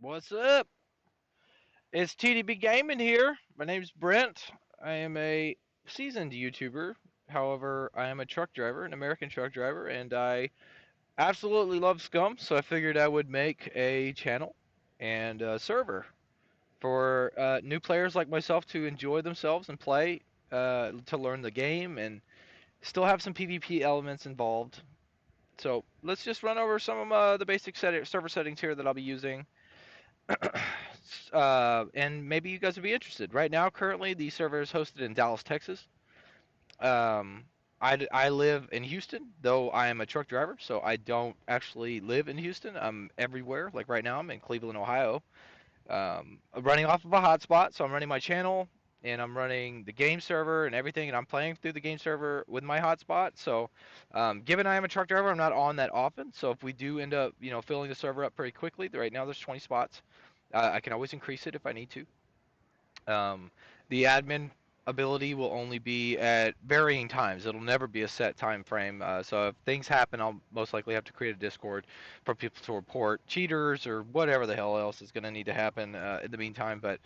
What's up? It's TDB Gaming here. My name's Brent. I am a seasoned YouTuber. However, I am a truck driver, an American truck driver, and I absolutely love Scum, so I figured I would make a channel and a server for new players like myself to enjoy themselves and play, to learn the game, and still have some PvP elements involved. So let's just run over some of the basic server settings here that I'll be using. And maybe you guys would be interested. Right now, currently, the server is hosted in Dallas, Texas. Um, I live in Houston, though I am a truck driver, so I don't actually live in Houston. I'm everywhere. Like right now, I'm in Cleveland, Ohio. I'm running off of a hotspot, so I'm running my channel and I'm running the game server and everything, and I'm playing through the game server with my hotspot. So, given I am a truck driver, I'm not on that often. So if we do end up, filling the server up pretty quickly, right now there's 20 spots. I can always increase it if I need to. The admin ability will only be at varying times. It'll never be a set time frame. So if things happen, I'll most likely have to create a Discord for people to report cheaters or whatever the hell else is going to need to happen in the meantime. But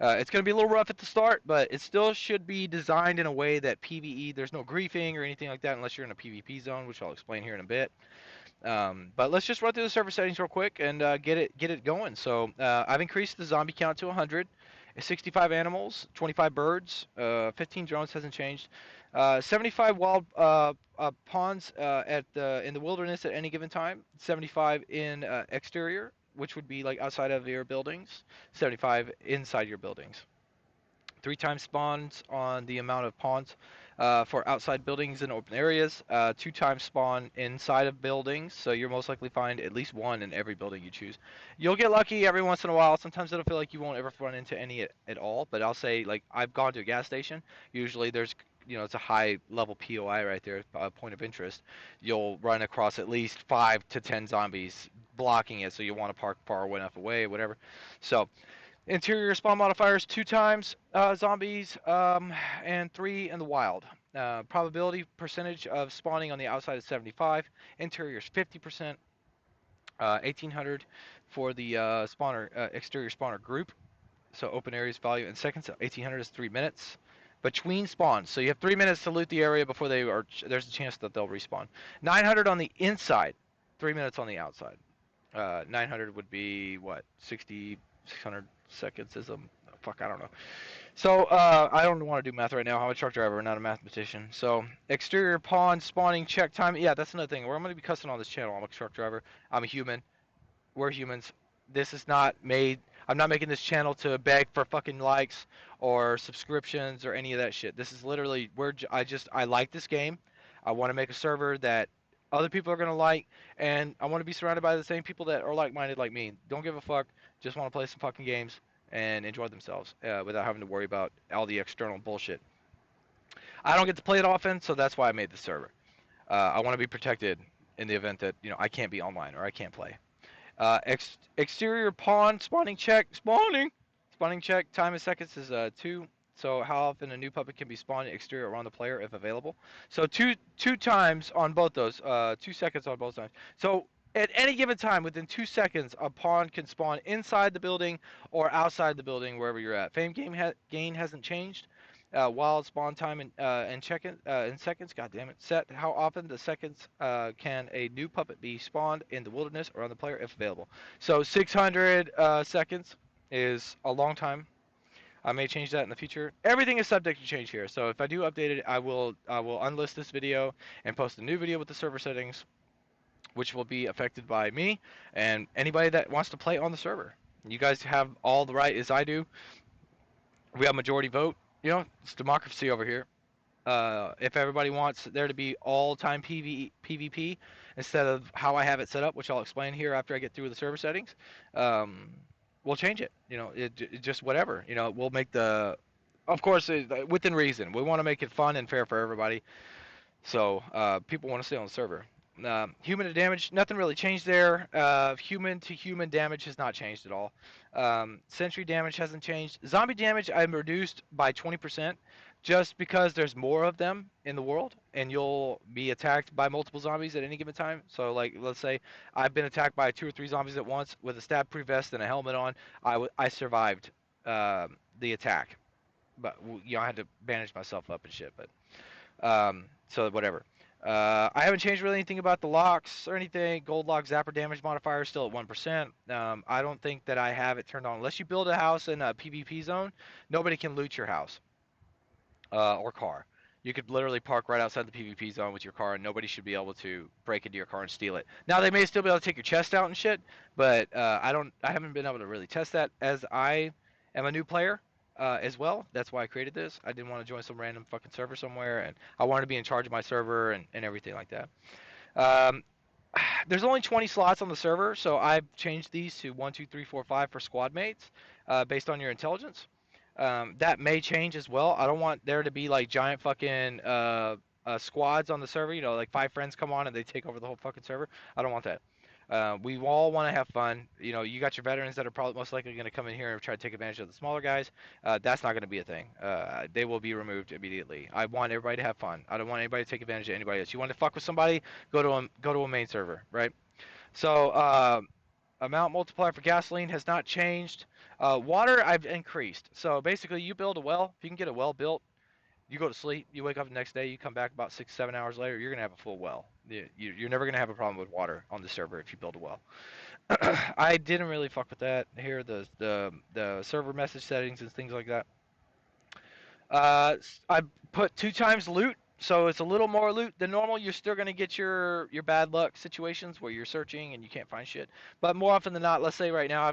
it's going to be a little rough at the start, but it still should be designed in a way that PVE, there's no griefing or anything like that unless you're in a PvP zone, which I'll explain here in a bit. But let's just run through the server settings real quick and get it going. So I've increased the zombie count to 100. 65 animals, 25 birds, 15 drones hasn't changed. 75 wild pawns in the wilderness at any given time. 75 in exterior, which would be like outside of your buildings. 75 inside your buildings. 3 times spawns on the amount of pawns for outside buildings and open areas. 2 times spawn inside of buildings, so you'll most likely find at least one in every building you choose. You'll get lucky every once in a while. Sometimes it'll feel like you won't ever run into any at all, but I'll say, like, I've gone to a gas station. Usually there's it's a high level POI right there, point of interest. You'll run across at least 5 to 10 zombies blocking it, so you want to park far enough away, whatever. So interior spawn modifiers 2 times zombies, and 3 in the wild. Probability percentage of spawning on the outside is 75. Interior is 50%. 1800 for the exterior spawner group. So open areas value in seconds. 1800 is 3 minutes between spawns. So you have 3 minutes to loot the area before there's a chance that they'll respawn. 900 on the inside. 3 minutes on the outside. 900 would be what? 600 seconds is a fuck. I don't know. So I don't want to do math right now. I'm a truck driver, not a mathematician. So exterior pawn spawning check time. Yeah, that's another thing. Where I'm going to be cussing on this channel. I'm a truck driver. I'm a human. We're humans. This is not made. I'm not making this channel to beg for fucking likes or subscriptions or any of that shit. This is literally where I like this game. I want to make a server that other people are gonna like, and I want to be surrounded by the same people that are like-minded like me. Don't give a fuck. Just want to play some fucking games and enjoy themselves without having to worry about all the external bullshit. I don't get to play it often, so that's why I made the server. I want to be protected in the event that I can't be online or I can't play. Exterior pawn spawning check. Time in seconds is 2. So how often a new puppet can be spawned exterior around the player if available. So two times on both those. 2 seconds on both times. So at any given time, within 2 seconds, a pawn can spawn inside the building or outside the building, wherever you're at. Fame gain hasn't changed. Wild spawn time in seconds. God damn it! Set how often the seconds can a new puppet be spawned in the wilderness or on the player if available. So 600 seconds is a long time. I may change that in the future. Everything is subject to change here. So if I do update it, I will unlist this video and post a new video with the server settings, which will be affected by me and anybody that wants to play on the server. You guys have all the right as I do. We have majority vote. It's democracy over here. If everybody wants there to be all-time PvP instead of how I have it set up, which I'll explain here after I get through the server settings, um, we'll change it. It just whatever. We'll make of course, within reason. We want to make it fun and fair for everybody. So people want to stay on the server. Human to damage, nothing really changed there. Human to human damage has not changed at all. Sentry damage hasn't changed. Zombie damage I've reduced by 20%. just because there's more of them in the world and you'll be attacked by multiple zombies at any given time. So like let's say I've been attacked by 2 or 3 zombies at once with a stab-proof vest and a helmet on. I survived the attack, but I had to bandage myself up and shit. But so whatever. I haven't changed really anything about the locks or anything. Gold lock zapper damage modifier is still at 1%. I don't think that I have it turned on unless you build a house in a PvP zone. Nobody can loot your house or car. You could literally park right outside the PvP zone with your car, and nobody should be able to break into your car and steal it. Now they may still be able to take your chest out and shit, but I don't. I haven't been able to really test that as I am a new player as well. That's why I created this. I didn't want to join some random fucking server somewhere, and I wanted to be in charge of my server and everything like that. Um, there's only 20 slots on the server, so I've changed these to 1, 2, 3, 4, 5 for squad mates, based on your intelligence. That may change as well. I don't want there to be like giant fucking squads on the server. You know, like 5 friends come on and they take over the whole fucking server. I don't want that. We all want to have fun. You know, you got your veterans that are probably most likely going to come in here and try to take advantage of the smaller guys. That's not going to be a thing. They will be removed immediately. I want everybody to have fun. I don't want anybody to take advantage of anybody else. You want to fuck with somebody, go to a main server, right? So amount multiplier for gasoline has not changed. Water I've increased. So basically, you build a well. If you can get a well built, you go to sleep. You wake up the next day. You come back about 6, 7 hours later. You're gonna have a full well. You're never gonna have a problem with water on the server if you build a well. I didn't really fuck with that. Here the server message settings and things like that. I put 2 times loot, so it's a little more loot than normal. You're still gonna get your bad luck situations where you're searching and you can't find shit. But more often than not, let's say right now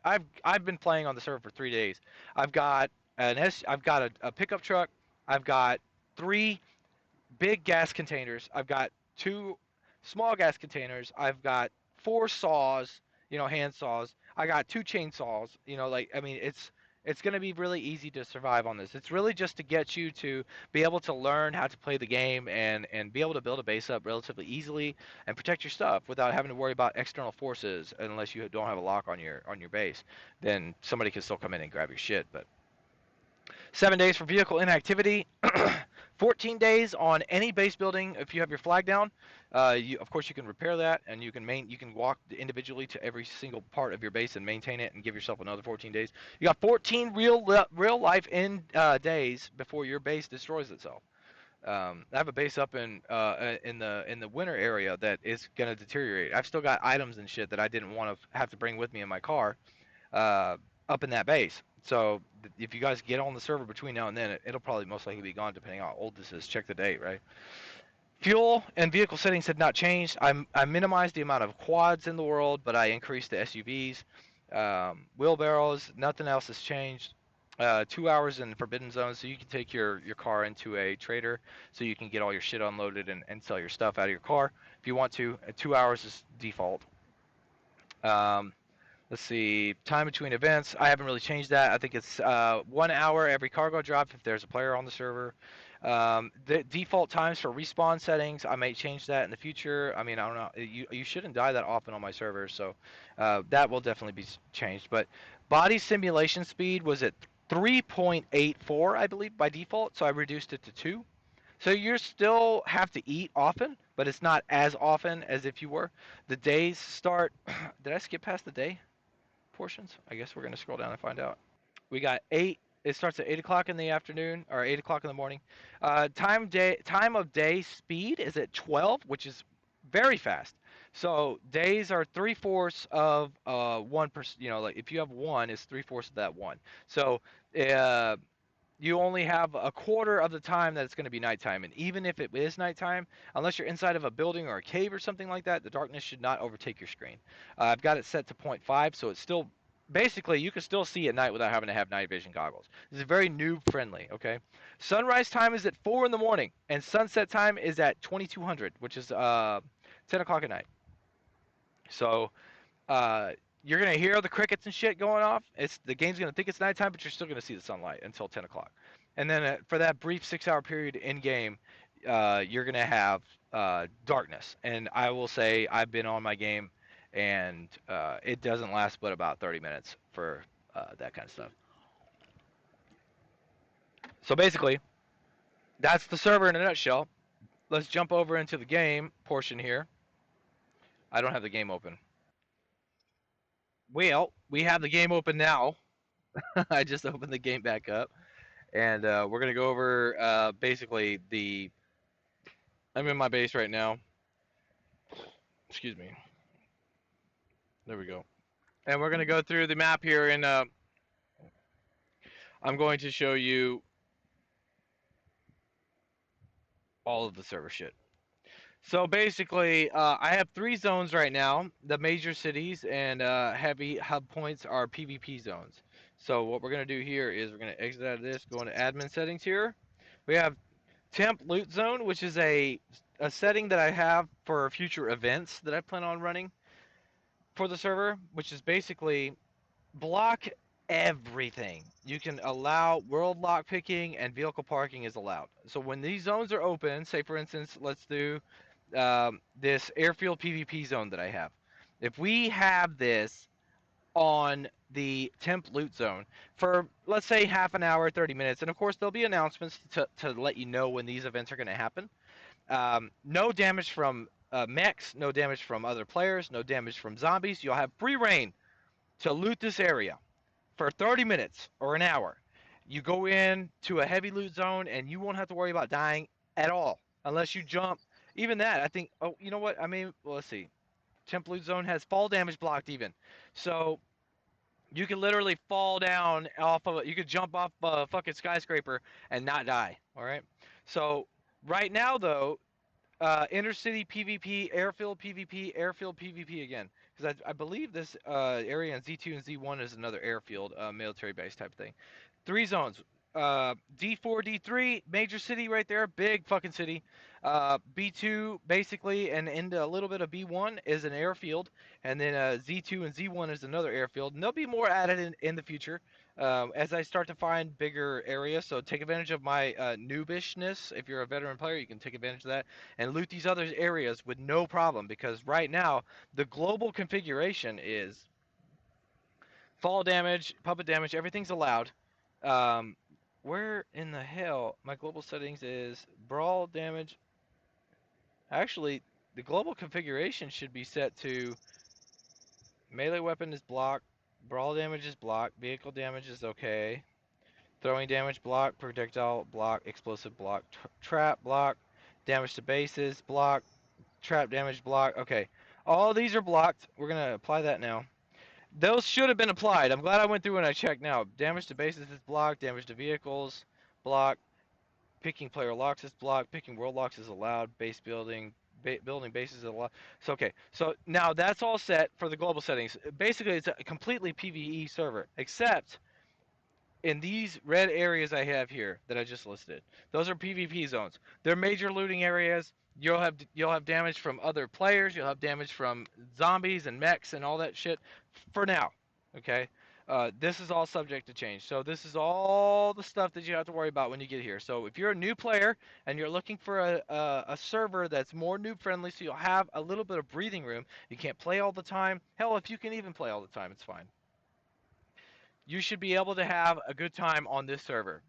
I've been playing on the server for 3 days. I've got I've got a pickup truck. I've got 3 big gas containers. I've got 2 small gas containers. I've got 4 saws, hand saws. I got 2 chainsaws. Like I mean, it's going to be really easy to survive on this. It's really just to get you to be able to learn how to play the game and be able to build a base up relatively easily and protect your stuff without having to worry about external forces unless you don't have a lock on your base. Then somebody can still come in and grab your shit, but 7 days for vehicle inactivity. 14 days on any base building if you have your flag down. Of course, you can repair that, and you can walk individually to every single part of your base and maintain it, and give yourself another 14 days. You got 14 real life days before your base destroys itself. I have a base up in the winter area that is gonna deteriorate. I've still got items and shit that I didn't want to have to bring with me in my car, uh, up in that base. So if you guys get on the server between now and then, it'll probably most likely be gone depending on how old this is. Check the date, right? Fuel and vehicle settings have not changed. I minimized the amount of quads in the world, but I increased the SUVs. Wheelbarrows, nothing else has changed. 2 hours in forbidden zone, so you can take your car into a trader, so you can get all your shit unloaded and sell your stuff out of your car if you want to. 2 hours is default. Um, Let's see. Time between events. I haven't really changed that. I think it's 1 hour every cargo drop if there's a player on the server. The default times for respawn settings, I may change that in the future. I mean, I don't know. You shouldn't die that often on my server, so that will definitely be changed. But body simulation speed was at 3.84, I believe, by default, so I reduced it to 2. So you still have to eat often, but it's not as often as if you were. The days start. Did I skip past the day portions? I guess we're gonna scroll down and find out. We got 8. It starts at 8 o'clock in the afternoon or 8 o'clock in the morning. Time of day speed is at 12, which is very fast. So days are 3/4 of 1%. Like if you have one, it's 3/4 of that one. So uh, you only have a quarter of the time that it's going to be nighttime. And even if it is nighttime, unless you're inside of a building or a cave or something like that, the darkness should not overtake your screen. I've got it set to 0.5, so it's still basically you can still see at night without having to have night vision goggles. This is very noob friendly. Okay, sunrise time is at 4 in the morning, and sunset time is at 2200, which is 10 o'clock at night. So uh, you're gonna hear the crickets and shit going off. The game's gonna think it's nighttime, but you're still gonna see the sunlight until 10 o'clock. And then for that brief 6 hour period in game, you're gonna have darkness. And I will say I've been on my game, and it doesn't last but about 30 minutes for that kind of stuff. So basically. That's the server in a nutshell. Let's jump over into the game portion here. I don't have the game open. Well, we have the game open now. I just opened the game back up, and we're gonna go over basically the. I'm in my base right now. Excuse me. There we go. And we're gonna go through the map here, and I'm going to show you all of the server shit. So basically, I have 3 zones right now. The major cities and heavy hub points are PvP zones. So what we're gonna do here is we're gonna exit out of this, go into admin settings here. We have temp loot zone, which is a setting that I have for future events that I plan on running for the server, which is basically block everything. You can allow world lock picking and vehicle parking is allowed. So when these zones are open, say for instance, let's do this airfield PvP zone that I have. If we have this on the temp loot zone for let's say half an hour, 30 minutes, and of course there'll be announcements to let you know when these events are going to happen. No damage from mechs, no damage from other players, no damage from zombies. You'll have free reign to loot this area for 30 minutes or an hour. You go in to a heavy loot zone and you won't have to worry about dying at all unless you jump. Even that, I think. Oh, you know what? I mean, well, let's see. Temp loot zone has fall damage blocked even, so you can literally fall down off of it. You could jump off a fucking skyscraper and not die. All right. So right now though, intercity PvP, airfield PvP again. Because I believe this area in Z2 and Z1 is another airfield, military base type thing. 3 zones. D4, D3, major city right there, big fucking city. B2 basically, and into a little bit of B1 is an airfield, and then Z2 and Z1 is another airfield. And there'll be more added in the future as I start to find bigger areas. So take advantage of my noobishness. If you're a veteran player, you can take advantage of that and loot these other areas with no problem because right now the global configuration is fall damage, puppet damage, everything's allowed. Um, where in the hell my global settings is brawl damage? Actually, the global configuration should be set to melee weapon is blocked, brawl damage is blocked, vehicle damage is okay, throwing damage block, projectile block, explosive block, trap block, damage to bases block, trap damage block. Okay, all these are blocked. We're gonna apply that now. Those should have been applied. I'm glad I went through and I checked now. Damage to bases is blocked. Damage to vehicles blocked. Picking player locks is blocked. Picking world locks is allowed. Base building, building bases is allowed. So okay, so now that's all set for the global settings. Basically, it's a completely PVE server, except in these red areas I have here that I just listed. Those are PvP zones. They're major looting areas. You'll have damage from other players. You'll have damage from zombies and mechs and all that shit. For now, okay. This is all subject to change. So this is all the stuff that you have to worry about when you get here. So if you're a new player and you're looking for a server that's more noob friendly, so you'll have a little bit of breathing room. You can't play all the time. Hell, if you can even play all the time, it's fine. You should be able to have a good time on this server.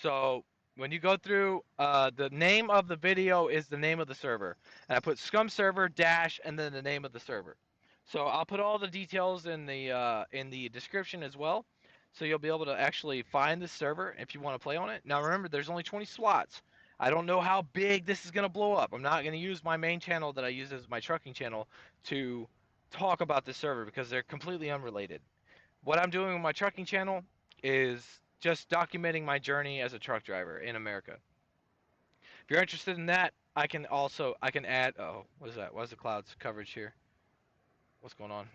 So when you go through, the name of the video is the name of the server, and I put Scum server dash and then the name of the server. So I'll put all the details in the description as well, so you'll be able to actually find the server if you want to play on it. Now remember, there's only 20 slots. I don't know how big this is gonna blow up. I'm not gonna use my main channel that I use as my trucking channel to talk about this server because they're completely unrelated. What I'm doing with my trucking channel is just documenting my journey as a truck driver in America. If you're interested in that, I can add. Oh, what is that? What's the clouds coverage here? What's going on?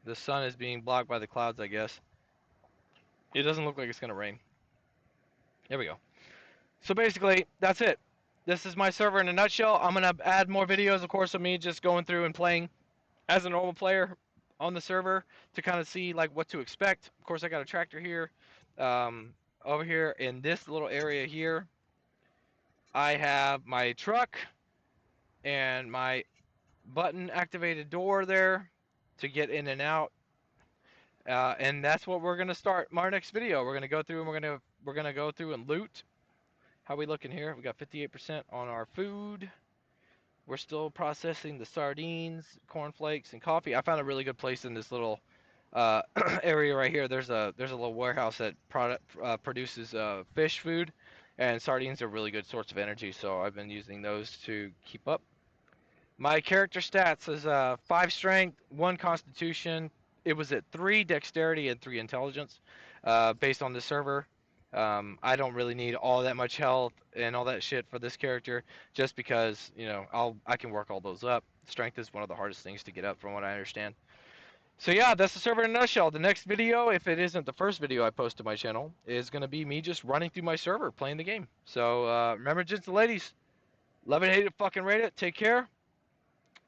The sun is being blocked by the clouds, I guess. It doesn't look like it's gonna rain. There we go. So basically, that's it. This is my server in a nutshell. I'm gonna add more videos, of course, of me just going through and playing as a normal player on the server to kind of see like what to expect. Of course, I got a tractor here. Um, Over here in this little area here, I have my truck and my button activated door there to get in and out. And that's what we're gonna start our next video. We're gonna go through and we're gonna we're gonna go through and loot. How we looking here? We got 58% on our food. We're still processing the sardines, cornflakes, and coffee. I found a really good place in this little uh, area right here. There's a little warehouse that produces fish food, and sardines are really good source of energy. So I've been using those to keep up. My character stats is 5 strength, 1 constitution. It was at 3 dexterity and 3 intelligence, based on the server. I don't really need all that much health and all that shit for this character, just because I can work all those up. Strength is one of the hardest things to get up, from what I understand. So yeah, that's the server in a nutshell. The next video, if it isn't the first video I post to my channel, is gonna be me just running through my server playing the game. So remember, gents and ladies, love it, hate it, fucking rate it. Take care.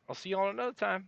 I'll see you all another time.